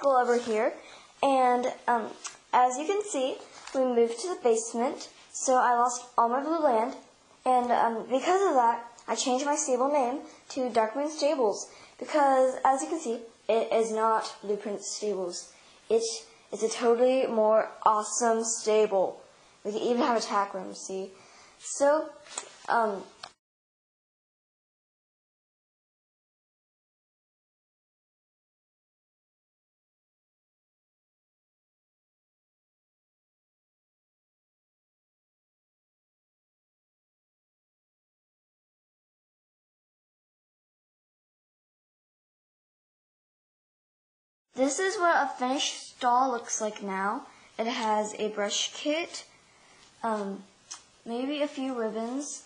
uncle over here, and as you can see, we moved to the basement, so I lost all my blue land, and because of that, I changed my stable name to Darkman Stables, because as you can see, it is not Blueprint Stables. It is a totally more awesome stable. We can even have a tack room, see? So, this is what a finished stall looks like now. It has a brush kit, maybe a few ribbons,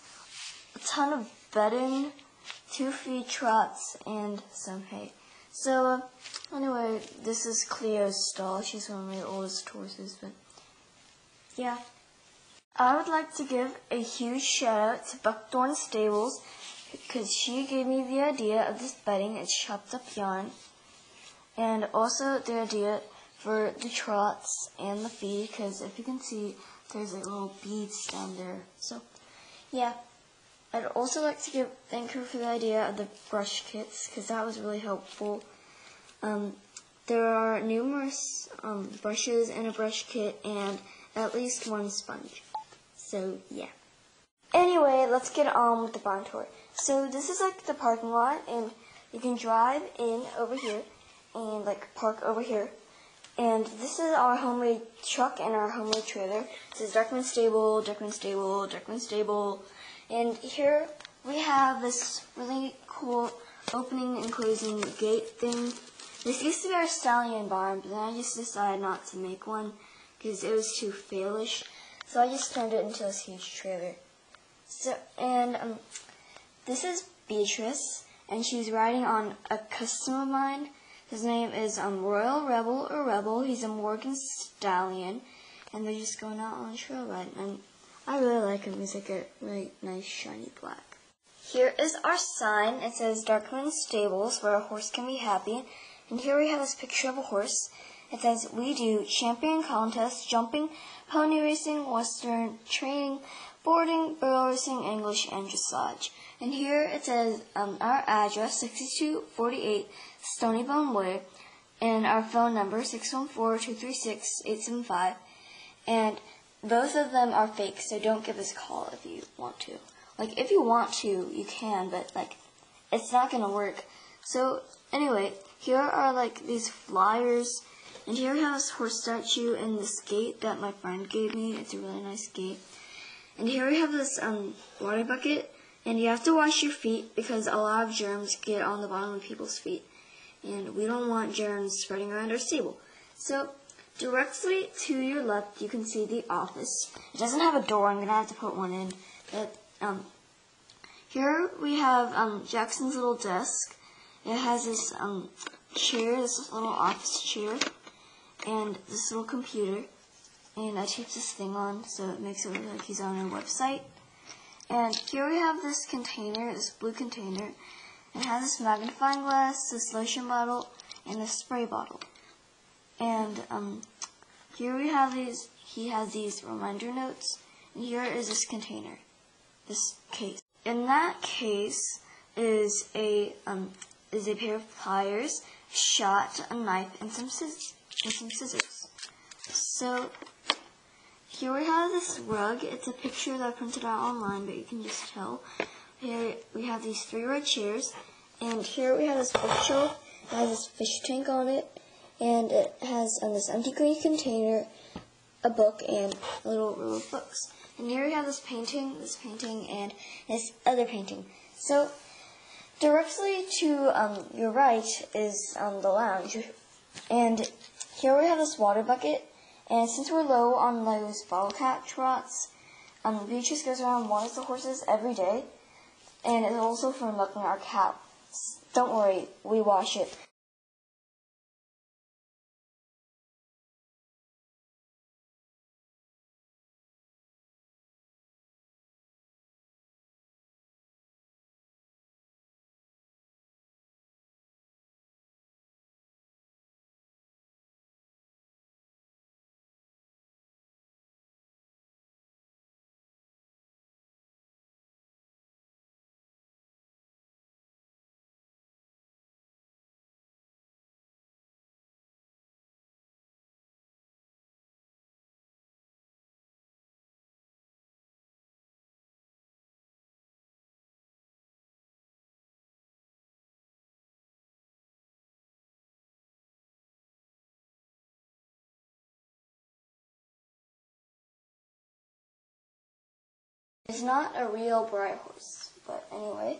a ton of bedding, 2 feed trots, and some hay. So, anyway, this is Cleo's stall. She's one of my oldest horses, but yeah. I would like to give a huge shout out to Buckthorn Stables, because she gave me the idea of this bedding. It's chopped up yarn. And also the idea for the trots and the feed, because if you can see, there's like little beads down there. So, yeah. I'd also like to thank her for the idea of the brush kits, because that was really helpful. There are numerous brushes in a brush kit and at least 1 sponge. So, yeah. Anyway, let's get on with the Barntour. So, this is like the parking lot, and you can drive in over here and like park over here. And this is our homemade truck and our homemade trailer. This is Darkman Stable, Darkman Stable, Darkman Stable. And here we have this really cool opening and closing gate thing. This used to be our stallion barn, but then I just decided not to make one because it was too failish. So I just turned it into this huge trailer. So, and this is Beatrice, and she's riding on a custom of mine. His name is Royal Rebel or Rebel. He's a Morgan Stallion, and they're just going out on a trail ride. And I really like him. He's like a really nice shiny black. Here is our sign. It says Darkman Stables, where a horse can be happy. And here we have this picture of a horse. It says, we do champion contests, jumping, pony racing, western, training, boarding, barrel racing, English, and dressage. And here it says our address, 6248 Stonybone Way, and our phone number, 614-236-875. And both of them are fake, so don't give us a call if you want to. Like, if you want to, you can, but, like, it's not going to work. So, anyway, here are, like, these flyers. And here we have this horse statue and this gate that my friend gave me. It's a really nice gate. And here we have this water bucket. And you have to wash your feet because a lot of germs get on the bottom of people's feet. And we don't want germs spreading around our stable. So, directly to your left, you can see the office. It doesn't have a door. I'm going to have to put one in. But here we have Jackson's little desk. It has this chair, this little office chair, and this little computer. And I taped this thing on so it makes it look like he's on our website. And here we have this container, this blue container. It has this magnifying glass, this lotion bottle, and this spray bottle. And here we have these, he has these reminder notes. And here is this container, this case. In that case is a pair of pliers, a shot, a knife, and some scissors. So here we have this rug. It's a picture that I printed out online, but you can just tell. Here we have these 3 red chairs, and here we have this bookshelf. It has this fish tank on it, and it has this empty green container, a book, and a little row of books. And here we have this painting, and this other painting. So directly to your right is the lounge, and here we have this water bucket. And since we're low on those bottle cap trots, Beatrice goes around and waters the horses every day. And it's also for milking our cow. Don't worry, we wash it. It's not a real bright horse, but anyway.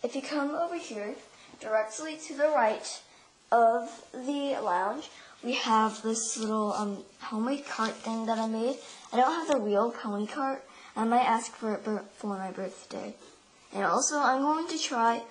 If you come over here, directly to the right of the lounge, we have this little homemade cart thing that I made. I don't have the real pony cart. I might ask for it for my birthday. And also, I'm going to try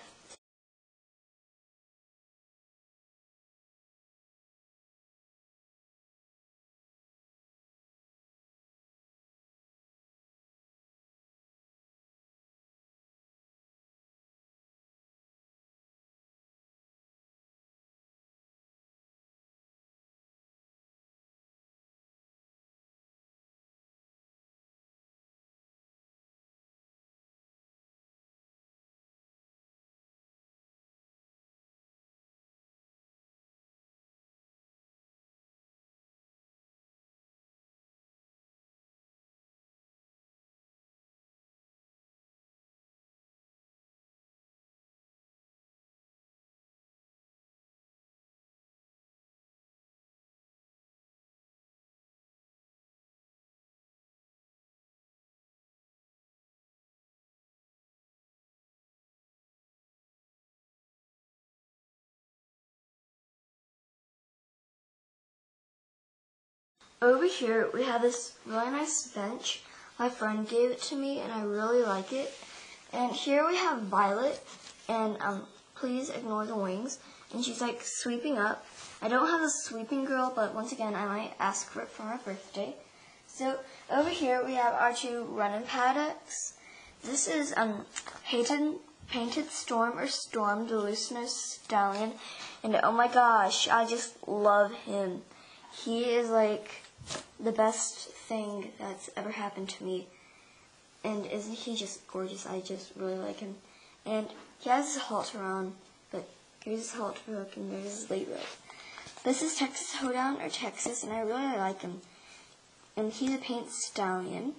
over here, we have this really nice bench. My friend gave it to me, and I really like it. And here we have Violet, and please ignore the wings. And she's like sweeping up. I don't have a sweeping girl, but once again, I might ask for it for my birthday. So over here, we have our two running paddocks. This is Painted Storm or Storm, the Lucino Stallion. And oh my gosh, I just love him. He is like the best thing that's ever happened to me. And isn't he just gorgeous? I just really like him. And he has his halter on, but here's his halter hook and there's his lead rope. This is Texas Hoedown or Texas, and I really like him. And he's a paint stallion.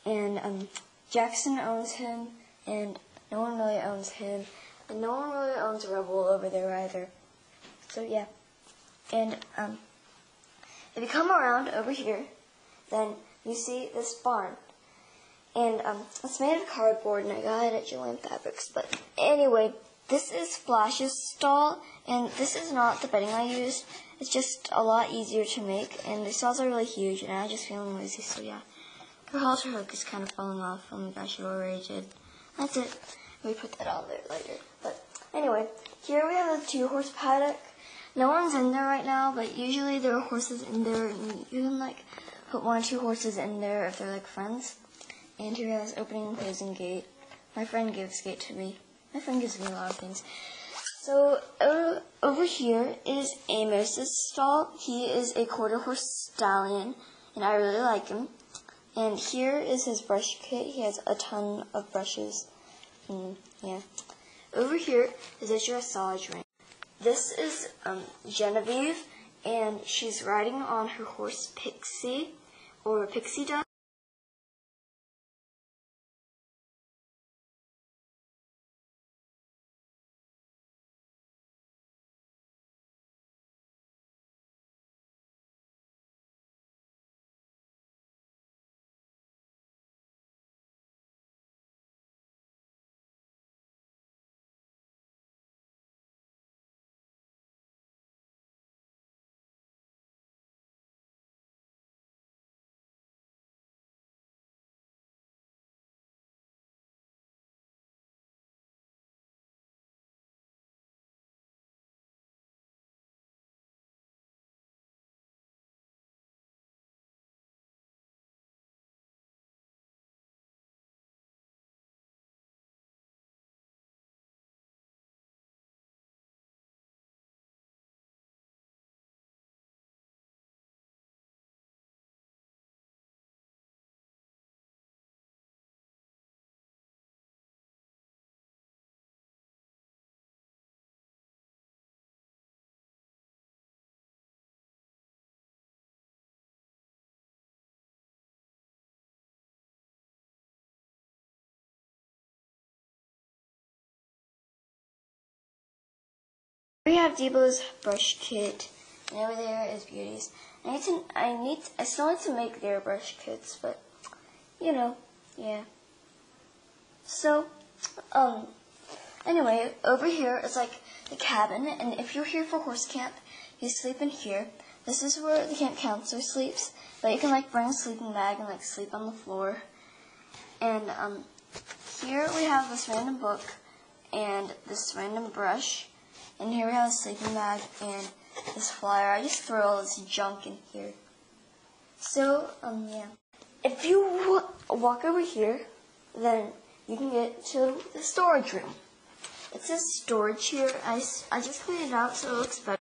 And Jackson owns him, and no one really owns him. And no one really owns Rebel over there either. So yeah. And if you come around over here, then you see this barn. And it's made of cardboard, and I got it at Julian Fabrics. But anyway, this is Flash's stall, and this is not the bedding I used. It's just a lot easier to make, and the stalls are really huge, and I just feeling lazy, so yeah. Her halter hook is kind of falling off. Oh my gosh, it already did. That's it. We put that on there later. But anyway, here we have a 2-horse paddock. No one's in there right now, but usually there are horses in there, and you can like put 1 or 2 horses in there if they're like friends. And here has opening and closing gate. My friend gives gate to me. My friend gives me a lot of things. So over here is Amos's stall. He is a 1/4 horse stallion, and I really like him. And here is his brush kit. He has a ton of brushes. Yeah. Over here is a dressage ring. This is Genevieve, and she's riding on her horse Pixie, or Pixie Dust. We have Debo's brush kit, and over there is Beauty's. I still need to make their brush kits, but you know, yeah. So, anyway, over here is like the cabin, and if you're here for horse camp, you sleep in here. This is where the camp counselor sleeps, but you can like bring a sleeping bag and like sleep on the floor. And here we have this random book and this random brush, and here we have a sleeping bag and this flyer. I just throw all this junk in here. So, yeah. If you walk over here, then you can get to the storage room. It says storage here. I just cleaned it out so it looks better.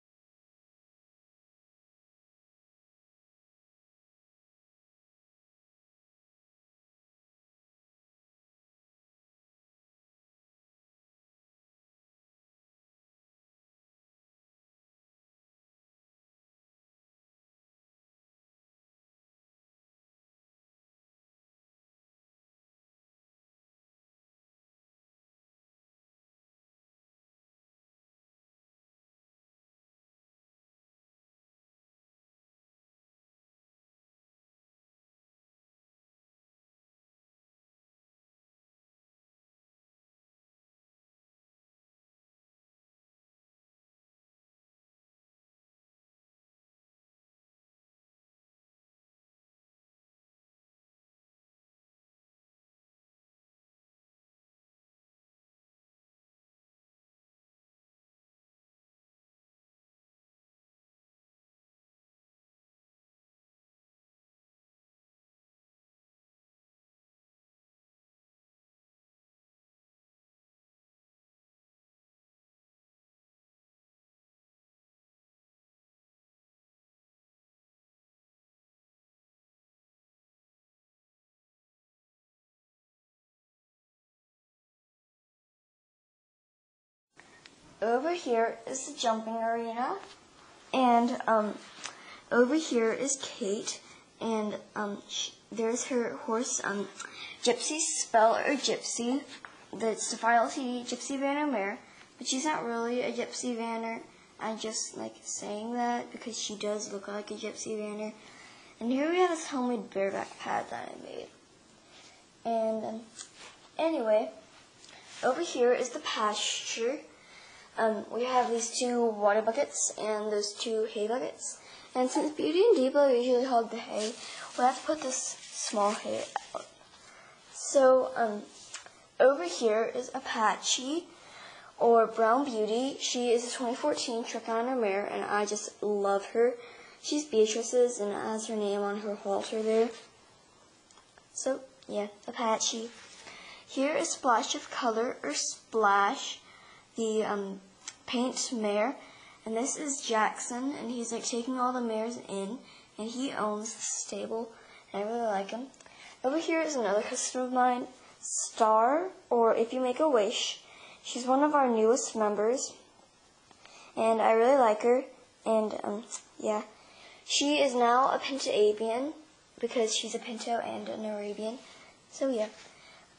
Over here is the jumping arena, and over here is Kate, and there's her horse, Gypsy, spell or Gypsy. That's the Fidelity Gypsy Vanner mare, but she's not really a Gypsy Vanner. I just like saying that because she does look like a Gypsy Vanner. And here we have this homemade bareback pad that I made. And anyway, over here is the pasture. We have these 2 water buckets and those 2 hay buckets. And since Beauty and Depot usually hog the hay, we'll have to put this small hay out. So, over here is Apache, or Brown Beauty. She is a 2014 Trick on her mare, and I just love her. She's Beatrice's, and it has her name on her halter there. So, yeah, Apache. Here is Splash of Color, or Splash, the paint mare, and this is Jackson, and he's like taking all the mares in, and he owns the stable, and I really like him. Over here is another customer of mine, Star, or If You Make a Wish. She's one of our newest members, and I really like her, and yeah. She is now a Pinto-Arabian, because she's a Pinto and an Arabian, so yeah.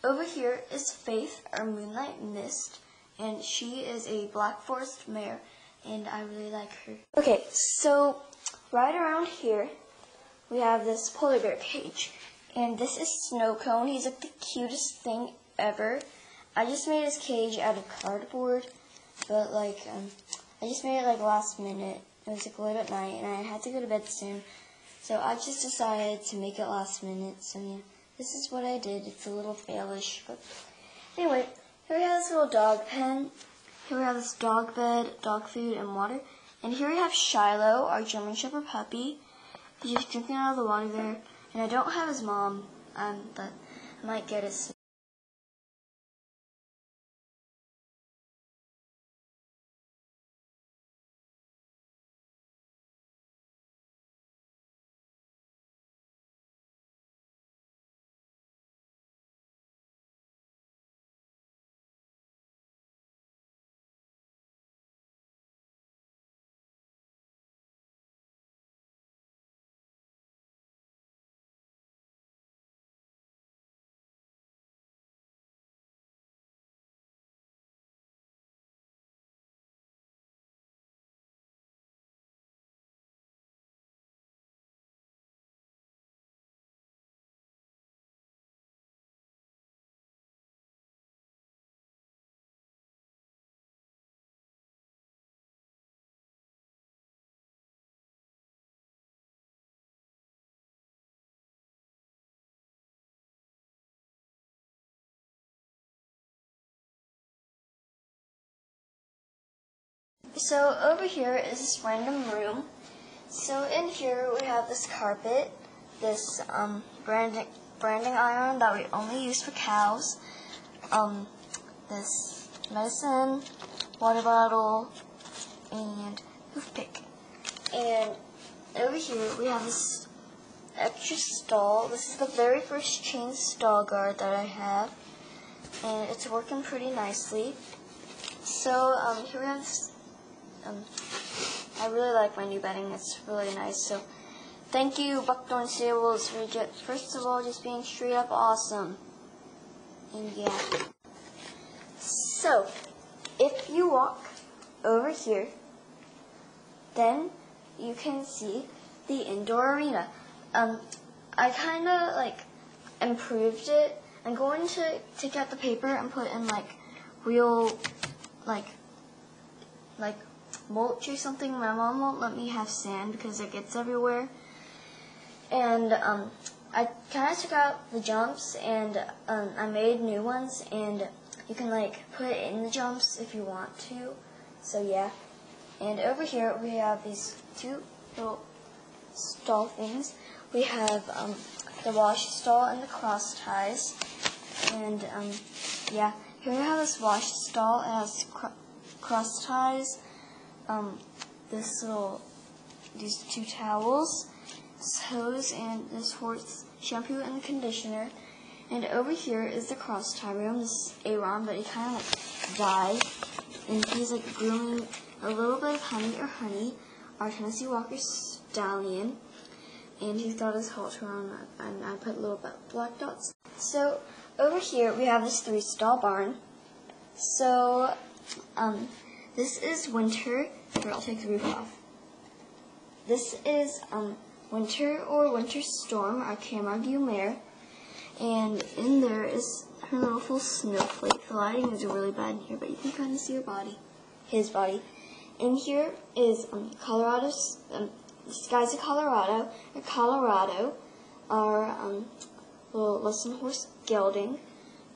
Over here is Faith, or Moonlight Mist, and she is a Black Forest mare, and I really like her. Okay, so right around here, we have this polar bear cage, and this is Snow Cone. He's like the cutest thing ever. I just made his cage out of cardboard, but like, I just made it like last minute. It was like late at night, and I had to go to bed soon, so I just decided to make it last minute, so yeah, this is what I did. It's a little failish, but anyway. Here we have this little dog pen. Here we have this dog bed, dog food, and water. And here we have Shiloh, our German Shepherd puppy. He's just drinking out of the water there. And I don't have his mom, but I might get it soon. So over here is this random room. So in here we have this carpet, this branding iron that we only use for cows, this medicine, water bottle, and toothpick. And over here we have this extra stall. This is the very first chain stall guard that I have, and it's working pretty nicely. So here we have this, I really like my new bedding. It's really nice. So thank you, Buckthorn Stables, for first of all just being straight up awesome. And yeah. So if you walk over here, then you can see the indoor arena. I kind of like improved it. I'm going to take out the paper and put in like real like mulch or something. My mom won't let me have sand because it gets everywhere. And I kind of took out the jumps and I made new ones, and you can like put it in the jumps if you want to. So yeah. And over here we have these two little stall things. We have the wash stall and the cross ties. And yeah, here we have this wash stall. It has cross ties. These two towels, hose, and this horse shampoo and conditioner. And over here is the cross tie room. This is Aaron, but he kind of like died, and he's like grooming a little bit of honey, our Tennessee Walker Stallion, and he's got his halter on, and I put little black dots. So over here we have this 3-stall barn. So this is winter. Here, I'll take the roof off. This is Winter or Winter Storm, our Camargue mare, and in there is her little full snowflake. The lighting is really bad in here, but you can kind of see her body, his body. In here is Colorado's, the skies of Colorado, our little lesson horse gelding,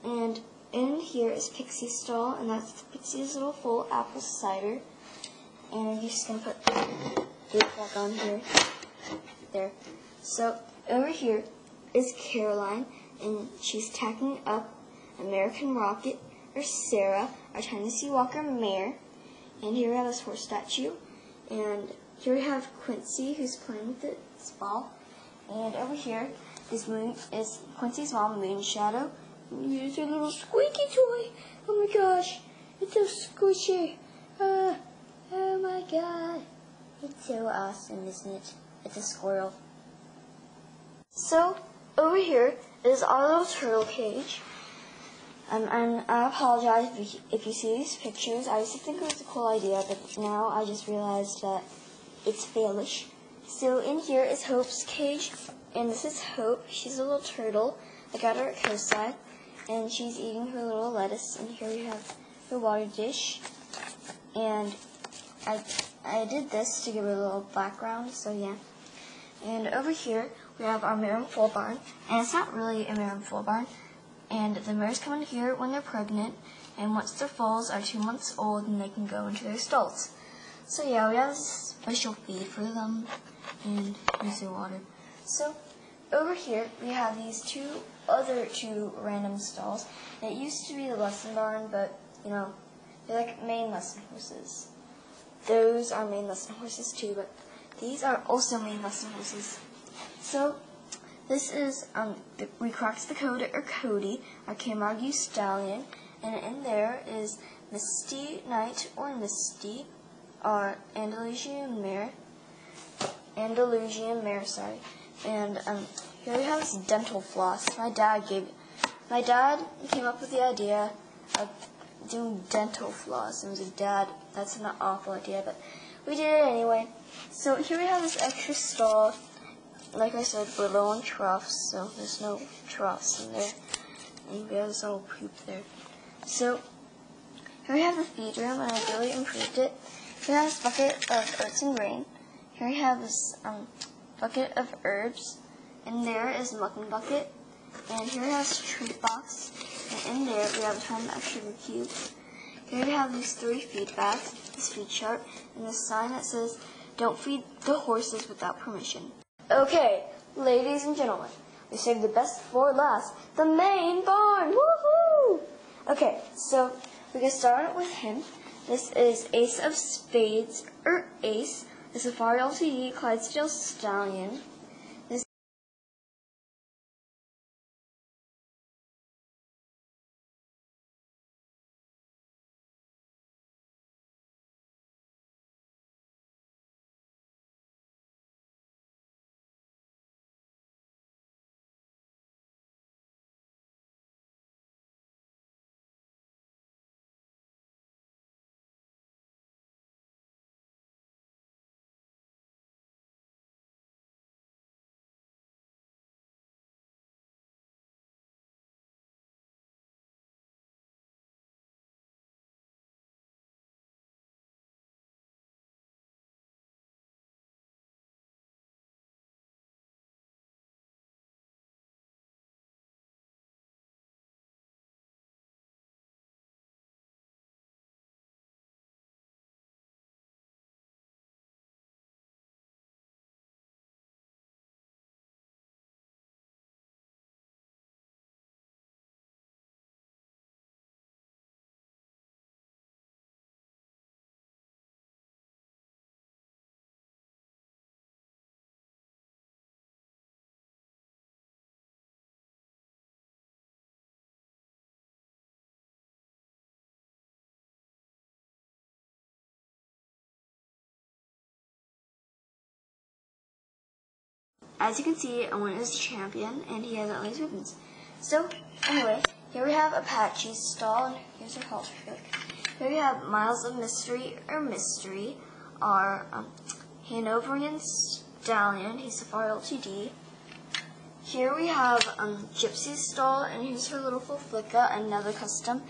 and in here is Pixie's stall, and that's Pixie's little full apple cider. And you're just going to put the back on here. There. So over here is Caroline, and she's tacking up American Rocket, or Sarah, our Tennessee Walker mare. And here we have this horse statue. And here we have Quincy, who's playing with this ball. And over here is Quincy's mom, Moonshadow. And here's her little squeaky toy. Oh my gosh, it's so squishy. Oh my god. It's so awesome, isn't it? It's a squirrel. So, over here is our little turtle cage. And I apologize if you see these pictures. I used to think it was a cool idea, but now I just realized that it's failish. So in here is Hope's cage, and this is Hope. She's a little turtle. I got her at Coastside, and she's eating her little lettuce. And here we have her water dish. And I did this to give her a little background, so yeah. And over here we have our mare and foal barn, and it's not really a mare and foal barn. And the mares come in here when they're pregnant, and once their foals are 2 months old, then they can go into their stalls. So yeah, we have a special feed for them, and here's their water. So over here we have these other two random stalls. It used to be the lesson barn, but you know, they're like main lesson horses. Those are main lesson horses too, but these are also main lesson horses. So this is we cracked the code, or Cody, our Camargue Stallion, and in there is Misty Knight, or Misty, our Andalusian mare, sorry. And here we have this dental floss. My dad came up with the idea of doing dental floss. It was his dad. That's an awful idea, but we did it anyway. So here we have this extra stall. Like I said, we're low on troughs, so there's no troughs in there. And we have this little poop there. So here we have the feed room, and I really improved it. Here we have this bucket of oats and grain. Here we have this bucket of herbs. And there is a mucking bucket. And here we have this treat box. And in there we have a ton of sugar cubes. Here we have these 3 feed bags, this feed chart, and this sign that says, "Don't feed the horses without permission." Okay, ladies and gentlemen, we saved the best for last, the main barn. Woohoo! Okay, so we can start with him. This is Ace of Spades, or Ace, the Safari LTD Clydesdale Stallion. As you can see, Owen is champion, and he has all these ribbons. So, anyway, here we have Apache's stall, and here's her halter trick. Here we have Miles of Mystery, or Mystery, our Hanoverian Stallion, he's Safari LTD. Here we have Gypsy's stall, and here's her little Flicka, another custom.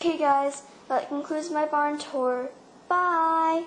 Okay guys, that concludes my barn tour. Bye!